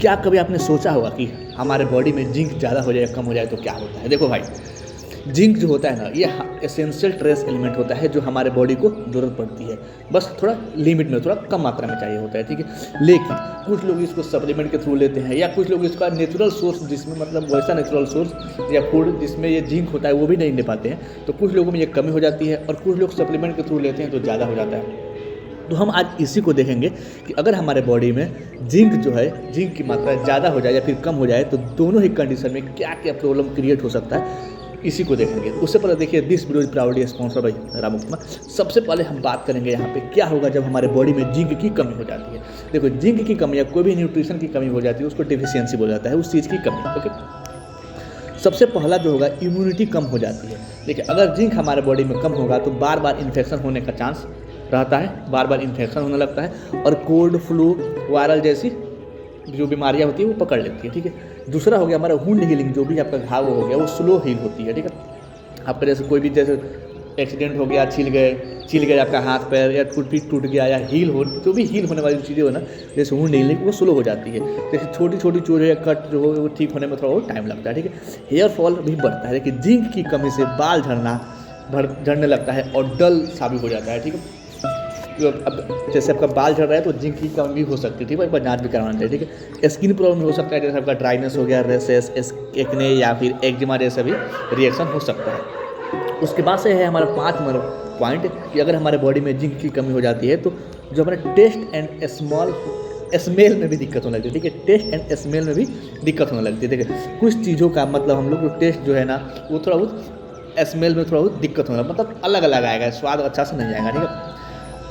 क्या कभी आपने सोचा होगा कि हमारे बॉडी में जिंक ज़्यादा हो जाए या कम हो जाए तो क्या होता है? देखो भाई, जिंक जो होता है ना, ये एसेंशियल ट्रेस एलिमेंट होता है जो हमारे बॉडी को ज़रूरत पड़ती है, बस थोड़ा लिमिट में, थोड़ा कम मात्रा में चाहिए होता है, ठीक है। लेकिन कुछ लोग इसको सप्लीमेंट के थ्रू लेते हैं, या कुछ लोग इसका नेचुरल सोर्स, जिसमें मतलब वैसा नेचुरल सोर्स या फूड जिसमें ये जिंक होता है वो भी नहीं ले पाते हैं, तो कुछ लोगों में ये कमी हो जाती है, और कुछ लोग सप्लीमेंट के थ्रू लेते हैं तो ज़्यादा हो जाता है। तो हम आज इसी को देखेंगे कि अगर हमारे बॉडी में जिंक जो है, जिंक की मात्रा ज़्यादा हो जाए या फिर कम हो जाए, तो दोनों ही कंडीशन में क्या क्या प्रॉब्लम क्रिएट हो सकता है, इसी को देखेंगे। उससे पहले देखिए, this video is proudly sponsored by रामुक्मा। सबसे पहले हम बात करेंगे यहाँ पे क्या होगा जब हमारे बॉडी में जिंक की कमी हो जाती है। देखो, जिंक की कमी या कोई भी न्यूट्रिशन की कमी हो जाती है, उसको डिफिशियंसी बोला जाता है, उस चीज़ की कमी। ओके, सबसे पहला जो होगा, इम्यूनिटी कम हो जाती है। देखिए, अगर जिंक हमारे बॉडी में कम होगा तो बार बार इन्फेक्शन होने का चांस रहता है, बार बार इन्फेक्शन होने लगता है, और कोल्ड, फ्लू, वायरल जैसी जो बीमारियां होती है वो पकड़ लेती है, ठीक है। दूसरा हो गया हमारा वुंड हीलिंग, जो भी आपका घाव हो गया वो स्लो हील होती है, ठीक है। आपका जैसे कोई भी जैसे एक्सीडेंट हो गया, छिल गए आपका हाथ पैर, या टूट गया, या हील हो, जो भी हील होने वाली चीज़ें हो ना, जैसे वुंड हीलिंग, वो स्लो हो जाती है। जैसे छोटी छोटी चोट या कट जो हो वो ठीक होने में थोड़ा और टाइम लगता है, ठीक है। हेयर फॉल भी बढ़ता है, लेकिन जिंक की कमी से बाल झड़ने लगता है और डल सा भी हो जाता है, ठीक है। अब जैसे आपका बाल झड़ रहा है तो जिंक की कमी भी हो सकती थी, एक बार जांच भी करवाना चाहिए, ठीक है। स्किन प्रॉब्लम हो सकता है, जैसे आपका ड्राइनेस हो गया, रेसेस, एक्ने, या फिर एक्जिमा जैसा भी रिएक्शन हो सकता है। उसके बाद से है हमारा 5 नंबर पॉइंट कि अगर हमारे बॉडी में जिंक की कमी हो जाती है तो जो हमारा टेस्ट एंड स्मेल में भी दिक्कत होने लगती है, ठीक है। टेस्ट एंड स्मेल में भी दिक्कत होने लगती है। देखिए, कुछ चीज़ों का मतलब हम लोग को टेस्ट जो है ना, वो थोड़ा बहुत स्मेल में थोड़ा बहुत दिक्कत होगा, मतलब अलग अलग आएगा, स्वाद अच्छा से नहीं आएगा, ठीक है।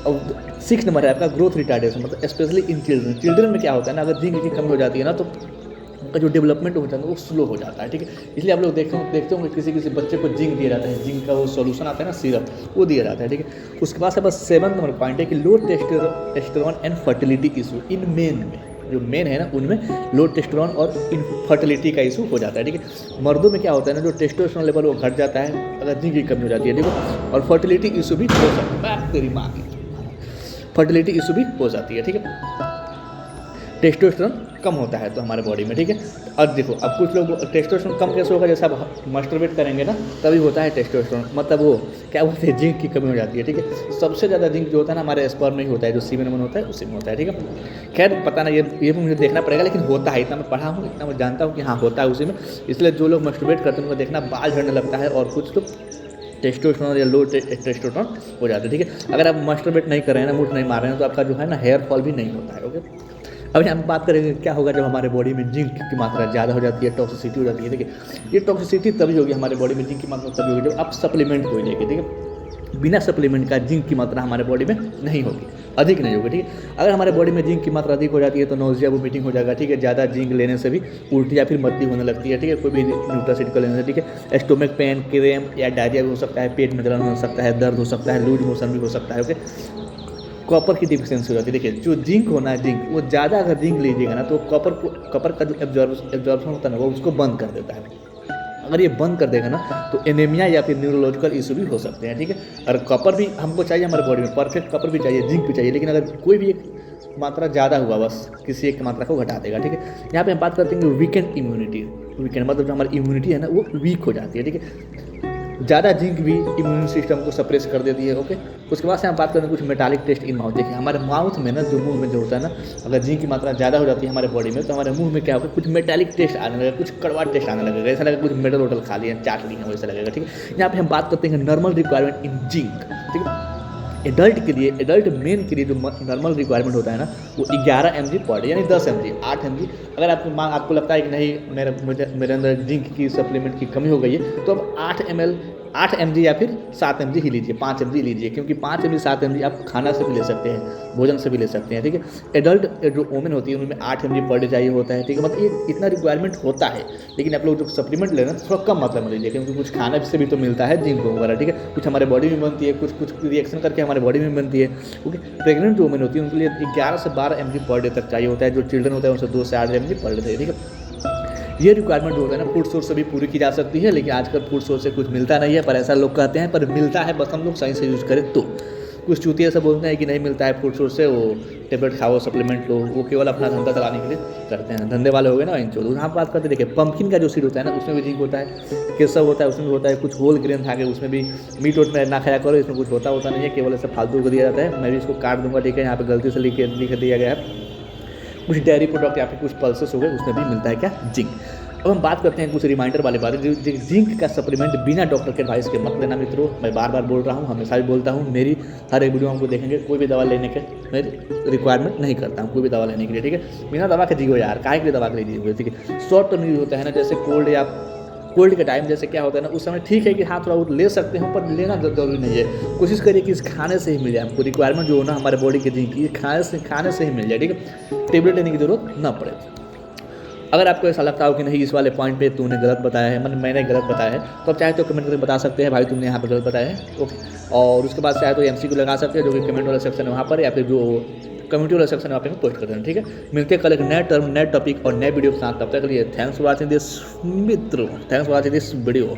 और 6 नंबर है आपका ग्रोथ रिटार्डेशन, मतलब स्पेशली इन चिल्ड्रन में क्या होता है ना, अगर जिंक की कमी हो जाती है ना तो उनका जो डेवलपमेंट होता है वो स्लो हो जाता है, ठीक है। इसलिए आप लोग देखते होंगे किसी बच्चे को जिंक दिया जाता है, जिंक का वो सॉल्यूशन आता है ना, सिरप, वो दिया जाता है, ठीक है। उसके बाद से बस 7 नंबर पॉइंट है कि low testosterone and fertility issue in men में, जो मेन है ना उनमें लो टेस्टोस्टेरोन और इनफर्टिलिटी का इशू हो जाता है, ठीक है। मर्दों में क्या होता है ना, जो टेस्टोस्टेरोन लेवल वो घट जाता है अगर जिंक की कमी हो जाती है, ठीक है। और फर्टिलिटी इशू भी हो सकता है, तेरी माँ की फर्टिलिटी इशू भी हो जाती है, ठीक है। टेस्टोस्टेरोन कम होता है तो हमारे बॉडी में, ठीक है। और देखो, अब कुछ लोग टेस्टोस्टेरोन कम कैसे होगा, जैसे आप मास्टरबेट करेंगे ना तभी होता है टेस्टोस्टेरोन, मतलब वो क्या बोलते हैं, जिंक की कमी हो जाती है, ठीक है। सबसे ज़्यादा जिंक जो होता है ना हमारे स्पर्म में ही होता है, जो सीमेन में होता है उसी में होता है, ठीक है। खैर पता ना, ये मुझे देखना पड़ेगा, लेकिन होता है, इतना मैं पढ़ा हूँ, इतना मैं जानता हूँ कि हाँ होता है उसी में। इसलिए जो लोग मास्टरबेट करते हैं उनको देखना बाल झड़ने लगता है, और कुछ तो टेस्टोस्टेरोन या लो टेस्टोस्टेरोन हो जाता है, ठीक है। अगर आप मास्टरबेट नहीं कर रहे हैं ना, मूड नहीं मार रहे हैं, तो आपका जो है ना हेयर फॉल भी नहीं होता है, ओके। अब हम बात करेंगे क्या होगा जब हमारे बॉडी में जिंक की मात्रा ज़्यादा हो जाती है, टॉक्सिसिटी हो जाती है। देखिए, ये टॉक्सिसिटी तभी होगी हमारे बॉडी में, जिंक की मात्रा तभी होगी जब आप सप्लीमेंट कोई लेंगे, ठीक है। बिना सप्लीमेंट का जिंक की मात्रा हमारे बॉडी में नहीं होगी, अधिक नहीं होगी, ठीक है। अगर हमारे बॉडी में जिंक की मात्रा अधिक हो जाती है तो नोजिया वोमिटिंग हो जाएगा, ठीक है। ज़्यादा जिंक लेने से भी उल्टी या फिर मद्दी होने लगती है, ठीक है। कोई भी न्यूट्रासिटिकल लेने से, ठीक है। स्टोमक पेन, क्रेम्प या डायरिया भी हो सकता है, पेट में जलन हो सकता है, दर्द हो सकता है, लूज मोशन भी हो सकता है, ओके। कॉपर की डिफिशियंसी हो जाती है। देखिए, जो जिंक होना है, जिंक वो ज़्यादा अगर जिंक लीजिएगा ना तो कॉपर का जो एब्जॉर्प्शन होता है ना वो उसको बंद कर देता है। अगर ये बंद कर देगा ना तो एनीमिया या फिर न्यूरोलॉजिकल इशू भी हो सकते हैं, ठीक है। और कॉपर भी हमको चाहिए हमारे बॉडी में, परफेक्ट कॉपर भी चाहिए, जिंक भी चाहिए, लेकिन अगर कोई भी एक मात्रा ज़्यादा हुआ बस किसी एक मात्रा को घटा देगा, ठीक है। यहाँ पे हम बात करते हैं वीकेंड इम्यूनिटी। वीकेंड मतलब जो हमारी इम्यूनिटी है ना वो वीक हो जाती है, ठीक है। ज़्यादा जिंक भी इम्यून सिस्टम को सप्रेस कर देती है, ओके। उसके बाद से हम बात करें कुछ मेटालिक टेस्ट इन माउथ। देखिए, हमारे माउथ में ना, जो मुंह में जो होता है ना, अगर जिंक की मात्रा ज़्यादा हो जाती है हमारे बॉडी में तो हमारे मुंह में क्या होगा, कुछ मेटालिक टेस्ट आने लगेगा, कुछ कड़वा टेस्ट आने लगेगा, ऐसा लगेगा कुछ मेटल वोटल खा लिया, चाट ली है, वैसा लगेगा, ठीक है। यहाँ पे हम बात करते हैं नॉर्मल रिक्वायरमेंट इन जिंक, ठीक है। एडल्ट के लिए, एडल्ट मेन के लिए जो नॉर्मल रिक्वायरमेंट होता है ना वो 11 mg पर डे, यानी 10 mg, 8 mg। अगर आपको लगता है कि नहीं मेरे अंदर जिंक की सप्लीमेंट की कमी हो गई है तो अब 8 mg या फिर 7 mg ही लीजिए, 5 mg लीजिए, क्योंकि 5 mg 7 mg आप खाना से भी ले सकते हैं, भोजन से भी ले सकते हैं, ठीक है। एडल्ट जो वोमेन होती है उनमें 8 mg पर डे चाहिए होता है, ठीक है। मतलब ये इतना रिक्वायरमेंट होता है, लेकिन आप लोग जो सप्लीमेंट ले रहे हैं थोड़ा कम मात्रा में लीजिए, क्योंकि कुछ खाने से भी तो मिलता है जिंक वगैरह, ठीक है। कुछ हमारे बॉडी में बनती है, कुछ रिएक्शन करके हमारे बॉडी में बनती है, ओके। प्रेग्नेंट जो वोमेन होती है उनके लिए 11 से 12 mg पर डे तक चाहिए होता है, जो चिल्ड्रन होता है उनसे 2 से 8 mg पर डे चाहिए, ठीक है। ये रिक्वायरमेंट होता है ना फूड सोर्स से भी पूरी की जा सकती है, लेकिन आजकल फूड सोर्स से कुछ मिलता नहीं है, पर ऐसा लोग कहते हैं, पर मिलता है, बस हम लोग सही से यूज़ करें तो। कुछ चूतिया ऐसा बोलते हैं कि नहीं मिलता है फूड सोर्स से, वो टेबलेट खाओ, सप्लीमेंट लो, वो केवल अपना धंधा चलाने के लिए करते हैं। धंधे वाले हो गए ना इन चोर। यहाँ बात करते देखिए पंपकिन का जो सीड होता है ना, उसमें भी जिंक होता है, केसर होता है उसमें भी होता है, कुछ होल ग्रेन खा के उसमें भी, मीट वोट में ना खाया करो, इसमें कुछ होता नहीं है, केवल ऐसा फालतू को दिया जाता है। मैं भी इसको काट दूंगा, ठीक है, यहाँ पे गलती से लिख दिया गया है। कुछ डेयरी प्रोडक्ट या फिर कुछ पल्सेस हो गए, उसमें भी मिलता है क्या, जिंक। अब हम बात करते हैं कुछ रिमाइंडर वाले बातें। जिंक का सप्लीमेंट बिना डॉक्टर के एडवाइस के मत लेना मित्रों। मैं बार बार बोल रहा हूँ, हमेशा भी बोलता हूँ, मेरी हर एक वीडियो हमको देखेंगे, कोई भी दवा लेने के मैं रिक्वायरमेंट नहीं करता हूँ कोई भी दवा लेने के लिए, ठीक है। बिना दवा के जियो यार, काहे के लिए दवा के लिए जियो, ठीक है। शॉर्ट टर्म यूज होता है ना, जैसे कोल्ड के टाइम जैसे क्या होता है ना, उस समय ठीक है कि हाँ थोड़ा बहुत ले सकते हो, पर लेना जरूरी नहीं है। कोशिश करिए कि इस खाने से ही मिल जाए हमको, रिक्वायरमेंट जो हो ना हमारे बॉडी के जिंक की, खाने से ही मिल जाए, ठीक है। टेबलेट लेने की जरूरत ना पड़े। अगर आपको ऐसा लगता हो कि नहीं इस वाले पॉइंट पे तूने गलत बताया है, मैंने गलत बताया है, तो आप चाहे तो कमेंट करके बता सकते हैं भाई तुमने यहाँ पे गलत बताया है, ओके। और उसके बाद चाहे तो MCQ लगा सकते हैं, जो कि कमेंट वाला सेक्शन है वहाँ पर, या फिर जो कम्युनिटी वाला सेक्शन है वहाँ पे पोस्ट कर देना, ठीक है। मिलते हैं कल एक नए टर्म, नए टॉपिक और नए वीडियो के साथ। तब तक के लिए थैंक्स फॉर वॉचिंग दिस मित्रों, thanks for watching this video.